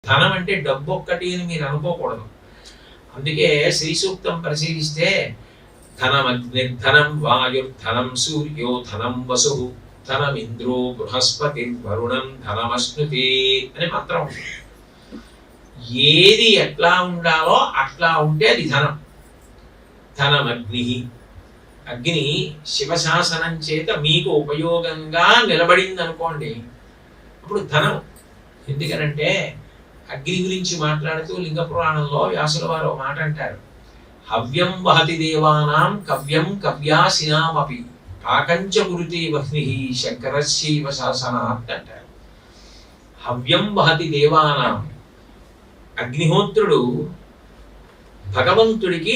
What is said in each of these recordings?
ధనం అంటే డబ్బు ఒక్కటి అని మీరు అనుకోకూడదు. అందుకే శ్రీ సూక్తం పరిశీలిస్తే ధనమగ్నిర్ధనం వాయుర్ధనం సూర్యో ధనం వసు ధనమింద్రో బృహస్పతి వరుణం ధనమశ్నుతే అనే మంత్రం ఉంటుంది. ఏది ఎట్లా ఉండాలో అట్లా ఉంటే అది ధనం. ధనమగ్ని, అగ్ని శివశాసనం చేత మీకు ఉపయోగంగా నిలబడింది అనుకోండి, అప్పుడు ధనం. ఎందుకనంటే అగ్ని గురించి మాట్లాడుతూ లింగ పురాణంలో వ్యాసుల వారు మాట అంటారు, హవ్యం వహతి దేవానాం కవ్యం కవ్యాసినామపి పాకంచ గురుతే వహ్ని శంకరస్యైవ శాసనాత్ అంటారు. హవ్యం వహతి దేవానాం, అగ్నిహోత్రుడు భగవంతుడికి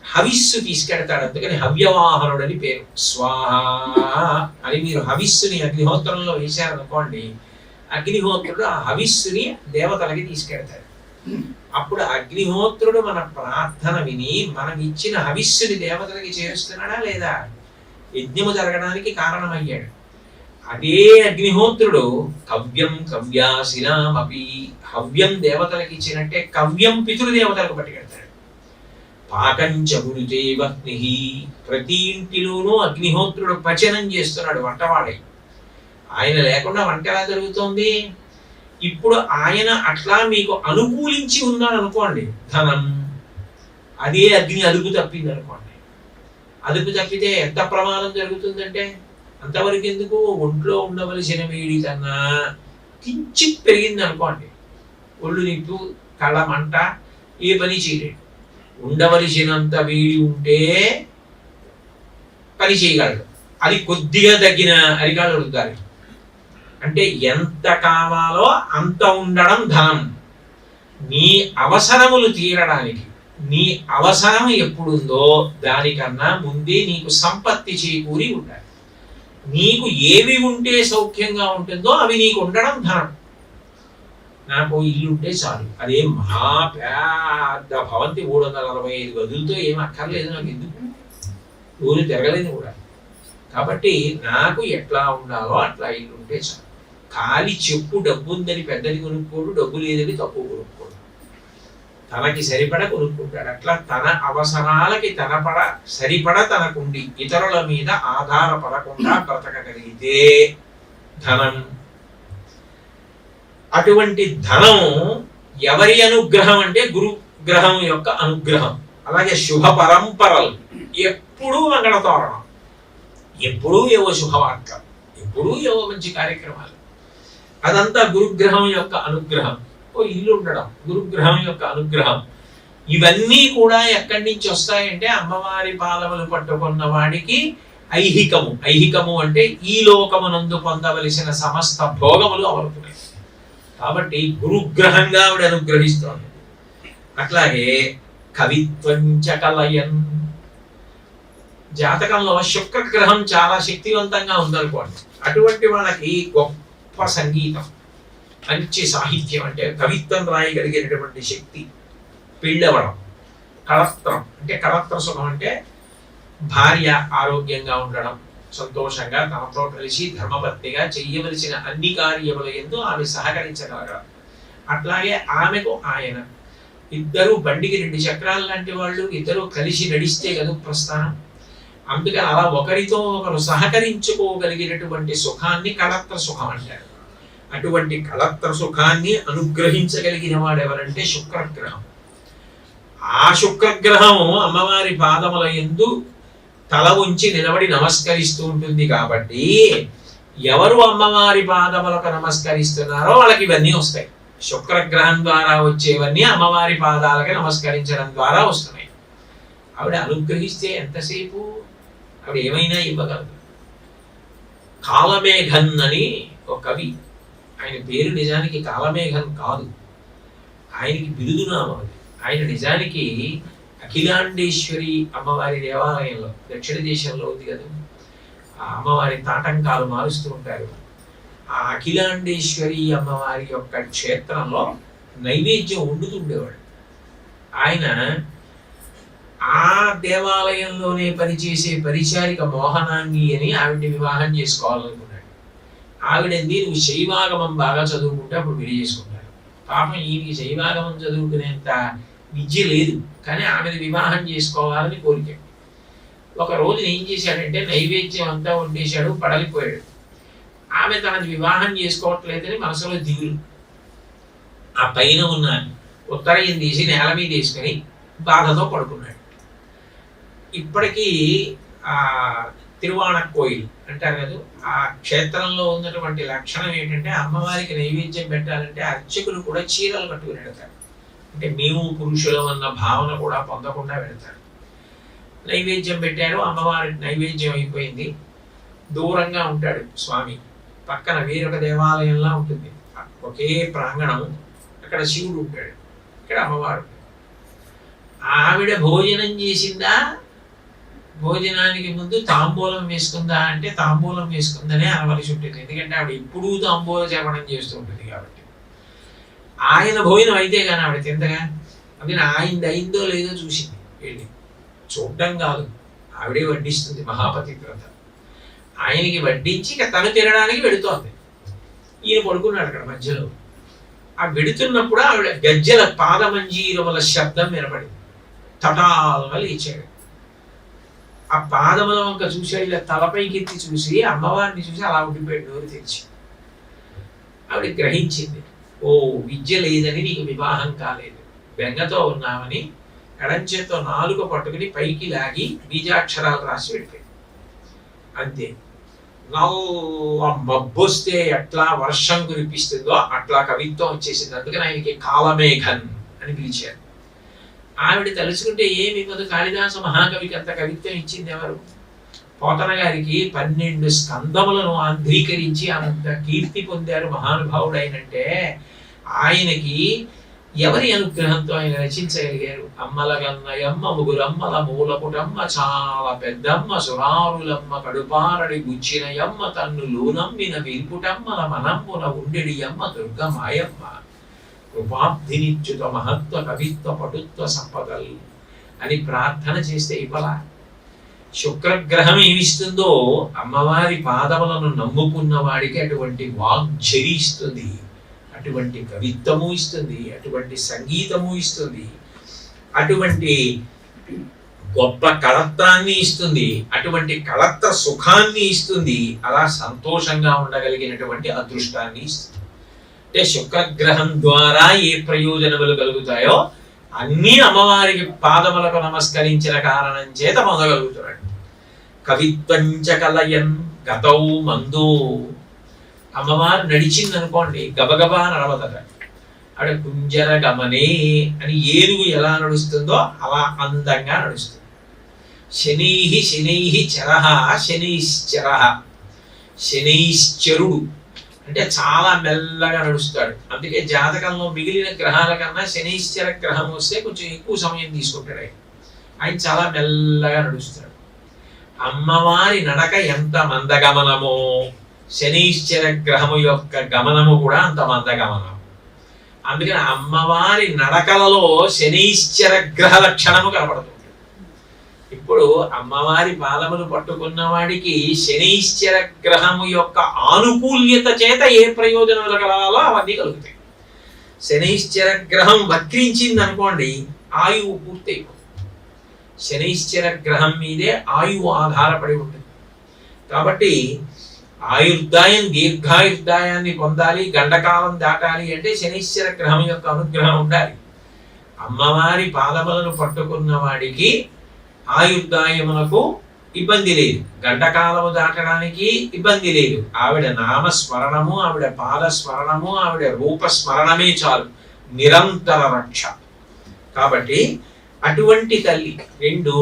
హవిస్సు తీసుకెడతాడు, అందుకని హవ్యవాహనుడు అని పేరు. స్వాహ అని మీరు హవిస్సుని అగ్నిహోత్రంలో వేశారనుకోండి, అగ్నిహోత్రుడు ఆ హవిస్సుని దేవతలకి తీసుకెడతాడు. అప్పుడు అగ్నిహోత్రుడు మన ప్రార్థన విని మనం ఇచ్చిన హవిస్సుని దేవతలకి చేరుస్తున్నాడా లేదా? యజ్ఞము జరగడానికి కారణమయ్యాడు. అదే అగ్నిహోత్రుడు కవ్యం కవ్యాసినామపి, హవ్యం దేవతలకి ఇచ్చినట్టే కవ్యం పితృదేవతలకు పట్టుకెడతాడు. పాకంచ గురుతే వహ్ని, ప్రతి ఇంటిలోనూ అగ్నిహోత్రుడు పచనం చేస్తున్నాడు వంటవాడై. ఆయన లేకుండా వంట ఎలా జరుగుతోంది? ఇప్పుడు ఆయన అట్లా మీకు అనుకూలించి ఉన్నాడు అనుకోండి ధనం, అదే అగ్ని అదుపు తప్పింది అనుకోండి. అదుపు తప్పితే ఎంత ప్రమాదం జరుగుతుందంటే, అంతవరకు ఎందుకు, ఒంట్లో ఉండవలసిన వేడి కన్నా కించిత్ పెరిగింది అనుకోండి, ఒళ్ళు నిప్పు కళ్ళ మంట, ఏ పని చేయలేడు. ఉండవలసినంత వేడి ఉంటే పని చేయగలడు, అది కొద్దిగా తగ్గిన అరికాళ్ళు ఉడుతారు. అంటే ఎంత కావాలో అంత ఉండడం ధనం. నీ అవసరములు తీరడానికి, నీ అవసరం ఎప్పుడుందో దానికన్నా ముందే నీకు సంపత్తి చేకూరి ఉండాలి. నీకు ఏవి ఉంటే సౌఖ్యంగా ఉంటుందో అవి నీకు ఉండడం ధనం. నాకు ఇల్లు ఉంటే చాలు, అదే మహా పెద్ద భవంతి 365 గదులతో ఏం అక్కర్లేదు, నాకు ఎందుకు, ఊరు తిరగలేదు కూడా. కాబట్టి నాకు ఎట్లా ఉండాలో అట్లా ఇల్లు ఉంటే చాలు. ఖాళీ చెప్పు డబ్బు ఉందని పెద్దది కొనుక్కోడు, డబ్బు లేదని తక్కువ కొనుక్కోడు, తనకి సరిపడ కొనుక్కుంటాడు. అట్లా తన అవసరాలకి సరిపడ తనకుండి ఇతరుల మీద ఆధారపడకుండా బ్రతకగలిగితే ధనం. అటువంటి ధనం ఎవరి అనుగ్రహం అంటే గురుగ్రహం యొక్క అనుగ్రహం. అలాగే శుభ పరంపరలు, ఎప్పుడూ మంగళతోరణం, ఎప్పుడూ ఏవో శుభవార్త, ఎప్పుడూ ఏవో మంచి కార్యక్రమాలు, అదంతా గురుగ్రహం యొక్క అనుగ్రహం. ఓ ఇల్లు ఉండడం గురుగ్రహం యొక్క అనుగ్రహం. ఇవన్నీ కూడా ఎక్కడి నుంచి వస్తాయంటే అమ్మవారి పాదములు పట్టుకున్న వాడికి ఐహికము. ఐహికము అంటే ఈ లోకమునందు పొందవలసిన సమస్త భోగములు అవరుతున్నాయి. కాబట్టి గురుగ్రహంగా ఆవిడ అనుగ్రహిస్తోంది. అట్లాగే కవిత్వంచ కలయన్, జాతకంలో శుక్రగ్రహం చాలా శక్తివంతంగా ఉందనుకోండి, అటువంటి వాళ్ళకి గొప్ప సంగీతం, మంచి సాహిత్యం, అంటే కవిత్వం రాయగలిగేటటువంటి శక్తి, పెళ్ళవడం, కళత్రం అంటే కళత్ర సుఖం అంటే భార్య ఆరోగ్యంగా ఉండడం, సంతోషంగా తనతో కలిసి ధర్మపత్నిగా చెయ్యవలసిన అన్ని కార్యముల యందు ఆమె సహకరించగలగడం. అట్లాగే ఆమెకు ఆయన, ఇద్దరు బండికి 2 చక్రాలు లాంటి వాళ్ళు, ఇద్దరు కలిసి నడిస్తే కదా ప్రస్థానం. అందుకని అలా ఒకరితో ఒకరు సహకరించుకోగలిగినటువంటి సుఖాన్ని కళత్ర సుఖం అంటారు. అటువంటి కళత్ర సుఖాన్ని అనుగ్రహించగలిగిన వాడు ఎవరంటే శుక్రగ్రహం. ఆ శుక్రగ్రహం అమ్మవారి పాదముల యందు తల ఉంచి నిలబడి నమస్కరిస్తూ ఉంటుంది. కాబట్టి ఎవరు అమ్మవారి పాదములకు నమస్కరిస్తున్నారో వాళ్ళకి ఇవన్నీ వస్తాయి. శుక్రగ్రహం ద్వారా వచ్చేవన్నీ అమ్మవారి పాదాలకి నమస్కరించడం ద్వారా వస్తున్నాయి. ఆవిడ అనుగ్రహిస్తే ఎంతసేపు ఆవిడ ఏమైనా ఇవ్వగలదు. కాలమేఘన్ అని ఒక కవి, ఆయన పేరు నిజానికి కాలమేఘన్ కాదు, ఆయనకి బిరుదునామం అది. ఆయన నిజానికి అఖిలాండేశ్వరి అమ్మవారి దేవాలయంలో, దక్షిణ దేశంలో ఉంది కదా, ఆ అమ్మవారి తాటంకాలు మారుస్తూ ఉంటారు. ఆ అఖిలాండేశ్వరి అమ్మవారి యొక్క క్షేత్రంలో నైవేద్యం వండుతుండేవాడు ఆయన. ఆ దేవాలయంలోనే పనిచేసే పరిచారిక మోహనాంగి అని ఆవిడ్ని వివాహం చేసుకోవాలనుకున్నాడు. ఆవిడంది, నువ్వు శైవాగమం బాగా చదువుకుంటే అప్పుడు పెళ్లి చేసుకుంటారు, పాపం ఈయనకి శైవాగమం చదువుకునేంత విద్య లేదు, కానీ ఆమెను వివాహం చేసుకోవాలని కోరిక. ఒక రోజు ఏం చేశాడంటే నైవేద్యం అంతా వండేశాడు, పడలిపోయాడు. ఆమె తనని వివాహం చేసుకోవట్లేదని మనసులో దిగులు. ఆ పైన ఉన్న ఉత్తరయం తీసి నేల మీద వేసుకొని బాధతో పడుకున్నాడు. ఇప్పటికీ ఆ తిరువాణకోయిల్ అంటారు కదా, ఆ క్షేత్రంలో ఉన్నటువంటి లక్షణం ఏంటంటే అమ్మవారికి నైవేద్యం పెట్టాలంటే అర్చకులు కూడా చీరలు కట్టుకుని వెళతారు. అంటే మేము పురుషులం అన్న భావన కూడా పొందకుండా వెళతారు. నైవేద్యం పెట్టారు, అమ్మవారి నైవేద్యం అయిపోయింది. దూరంగా ఉంటాడు స్వామి, పక్కన వేరొక దేవాలయంలా ఉంటుంది, ఒకే ప్రాంగణం. అక్కడ శివుడు ఉంటాడు, ఇక్కడ అమ్మవారు. ఆవిడ భోజనం చేసిందా, భోజనానికి ముందు తాంబూలం వేసుకుందా అంటే తాంబూలం వేసుకుందనే అనవలసి ఉంటుంది. ఎందుకంటే ఆవిడ ఎప్పుడూ తాంబూల చర్వణం చేస్తూ ఉంటుంది కాబట్టి. ఆయన భోజనం అయితే కానీ ఆవిడ తిందగా, అందుకని ఆయనది అయిందో లేదో చూసింది వెళ్ళి. చూడడం కాదు, ఆవిడే వడ్డిస్తుంది, మహాపతివ్రత. ఆయనకి వడ్డించి ఇక తను తినడానికి వెడుతోంది. ఈయన పడుకున్నాడు అక్కడ మధ్యలో. ఆ వెడుతున్నప్పుడు ఆవిడ గజ్జల పాదమంజీరముల శబ్దం వినపడింది. తటాలుగా లేచాడు. ఆ పాదముల వంక చూశాడు, ఇలా తలపైకి ఎత్తి చూసి అమ్మవారిని చూసి అలా ఉండిపోయాడు నోరు తెరిచి. ఆవిడ గ్రహించింది, ఓ విద్య లేదని నీకు వివాహం కాలేదు, బెంగతో ఉన్నామని ఎడంచేతో నాలుక పట్టుకుని పైకి లాగి బీజాక్షరాలు రాసి వెళ్ళిపోయింది. అంతే. నల్ల మబ్బొస్తే ఎట్లా వర్షం కురిపిస్తుందో అట్లా కవిత్వం వచ్చేసింది. అందుకని ఆయనకి కాలమేఘన్ అని పిలిచారు. ఆవిడ తలుచుకుంటే ఏమి ఇవ్వదు. కాళిదాస మహాకవికి అంత కవిత్వం ఇచ్చింది ఎవరు? పోతన గారికి 12 స్కందములను ఆంధ్రీకరించి అంత కీర్తి పొందారు మహానుభావుడు. అయినంటే ఆయనకి ఎవరి అనుగ్రహంతో ఆయన రచించగలిగారు? అమ్మలగన్నయమ్మ, ముగురమ్మల మూలపుటమ్మ, చాలా పెద్దమ్మ, సురారులమ్మ, కడుపారడి గుచ్చినయమ్మ, తన్ను లూనమ్మిన విల్పుటమ్మల మనమ్మున ఉండెడియమ్మ, దుర్గమాయమ్మ, కృపాబ్ధినిచ్యుత మహత్వ కవిత్వ పటుత్వ సంపదలు అని ప్రార్థన చేస్తే ఇవ్వలా? శుక్రగ్రహం ఏమిస్తుందో అమ్మవారి పాదములను నమ్ముకున్న వాడికి అటువంటి వాగ్జరి ఇస్తుంది, అటువంటి కవిత్వము ఇస్తుంది, అటువంటి సంగీతము ఇస్తుంది, అటువంటి గొప్ప కళత్రాన్ని ఇస్తుంది, అటువంటి కళత్ర సుఖాన్ని ఇస్తుంది, అలా సంతోషంగా ఉండగలిగినటువంటి అదృష్టాన్ని ఇస్తుంది. అంటే శుక్రగ్రహం ద్వారా ఏ ప్రయోజనములు కలుగుతాయో అన్నీ అమ్మవారికి పాదములకు నమస్కరించిన కారణం చేత పొందగలుగుతున్నాడు. కవిత్వంచ కలయన్ గతౌ మందో, అమ్మవారు నడిచింది అనుకోండి, గబగబా నడవదట. ఆవిడ కుంజర గమనే అని ఏనుగు ఎలా నడుస్తుందో అలా అందంగా నడుస్తుంది. శనైహి శనైహి చరహ శనైశ్చరహ, శనైశ్చరుడు అంటే చాలా మెల్లగా నడుస్తాడు. అందుకే జాతకంలో మిగిలిన గ్రహాల కన్నా శనైశ్చర గ్రహం వస్తే కొంచెం ఎక్కువ సమయం తీసుకుంటాడు. ఆయన చాలా మెల్లగా నడుస్తాడు. అమ్మవారి నడక ఎంత మందగమనమో శనైశ్చర గ్రహము యొక్క గమనము కూడా అంత మందగమనం. అందుకని అమ్మవారి నడకలలో శనైశ్చర గ్రహ లక్షణము కనపడుతుంది. ఇప్పుడు అమ్మవారి పాదములు పట్టుకున్న వాడికి శనైశ్చర గ్రహము యొక్క ఆనుకూల్యత చేత ఏ ప్రయోజనాలు కలగాలో అవన్నీ కలుగుతాయి. శనైశ్చర గ్రహం వక్రించింది అనుకోండి, ఆయువు పూర్తయిపోతుంది. శనైశ్చర గ్రహం మీదే ఆయువు ఆధారపడి ఉంటుంది. కాబట్టి ఆయుర్దాయం దీర్ఘాయుర్దాయాన్ని పొందాలి, గండకాలం దాటాలి అంటే శనైశ్చర గ్రహం యొక్క అనుగ్రహం ఉండాలి. అమ్మవారి పాదములను పట్టుకున్న వాడికి ఆయుర్దాయమునకు ఇబ్బంది లేదు, గంటకాలము దాటడానికి ఇబ్బంది లేదు. ఆవిడ నామస్మరణము, ఆవిడ పాదస్మరణము, ఆవిడ రూపస్మరణమే చాలు, నిరంతర రక్ష. కాబట్టి అటువంటి తల్లి. రెండు,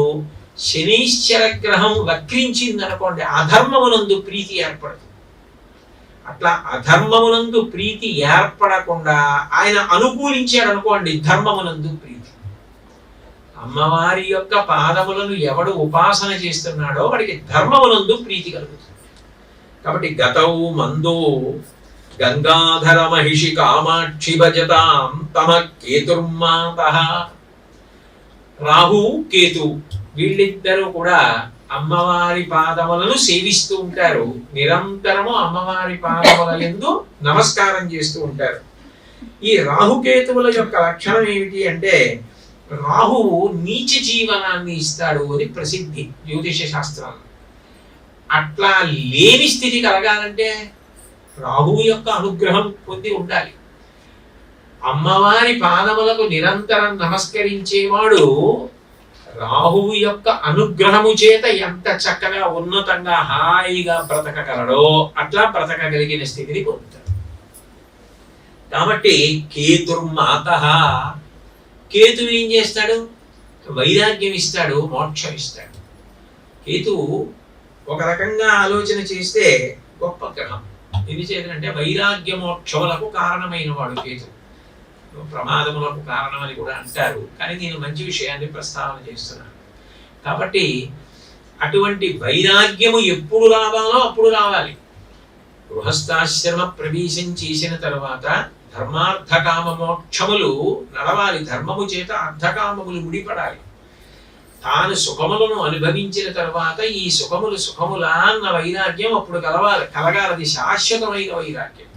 శనైశ్చర గ్రహం వక్రించింది అనుకోండి, అధర్మమునందు ప్రీతి ఏర్పడుతుంది. అట్లా అధర్మమునందు ప్రీతి ఏర్పడకుండా ఆయన అనుకూలించాడు అనుకోండి, ధర్మమునందు ప్రీతి. అమ్మవారి యొక్క పాదములను ఎవడు ఉపాసన చేస్తున్నాడో వాడికి ధర్మమునందు ప్రీతి కలుగుతుంది. కాబట్టి గతౌ మందో గంగాధర మహిషి కామాక్షి భజతాం తమ కేతుర్మాతః. రాహు కేతు వీళ్ళిద్దరూ కూడా అమ్మవారి పాదములను సేవిస్తూ ఉంటారు, నిరంతరము అమ్మవారి పాదముల యందు నమస్కారం చేస్తూ ఉంటారు. ఈ ఈ రాహుకేతువుల యొక్క లక్షణం ఏమిటి అంటే రాహువు నీచ జీవనాన్ని ఇస్తాడు అని ప్రసిద్ధి జ్యోతిష శాస్త్రాలు. అట్లా లేని స్థితి కలగాలంటే రాహువు యొక్క అనుగ్రహం పొంది ఉండాలి. అమ్మవారి పాదములకు నిరంతరం నమస్కరించేవాడు రాహువు యొక్క అనుగ్రహము చేత ఎంత చక్కగా ఉన్నతంగా హాయిగా బ్రతకగలడో అట్లా బ్రతకగలిగిన స్థితిని పొందుతాడు. కాబట్టి కేతుర్మాత, కేతువు ఏం చేస్తాడు? వైరాగ్యం ఇస్తాడు, మోక్షం ఇస్తాడు. కేతువు ఒక రకంగా ఆలోచన చేస్తే గొప్ప గ్రహం. ఇది చేతనంటే వైరాగ్య మోక్షములకు కారణమైన వాడు కేతువు. ప్రమాదములకు కారణమని కూడా అంటారు, కానీ నేను మంచి విషయాన్ని ప్రస్తావన చేస్తున్నాను. కాబట్టి అటువంటి వైరాగ్యము ఎప్పుడు రావాలో అప్పుడు రావాలి. గృహస్థాశ్రమ ప్రవేశం చేసిన తర్వాత ధర్మార్థకామ మోక్షములు నడవాలి. ధర్మము చేత అర్థకామములు ముడిపడాలి. తాను సుఖములను అనుభవించిన తర్వాత ఈ సుఖములు సుఖములా అన్న వైరాగ్యం అప్పుడు కలగాలది శాశ్వతమైన వైరాగ్యం.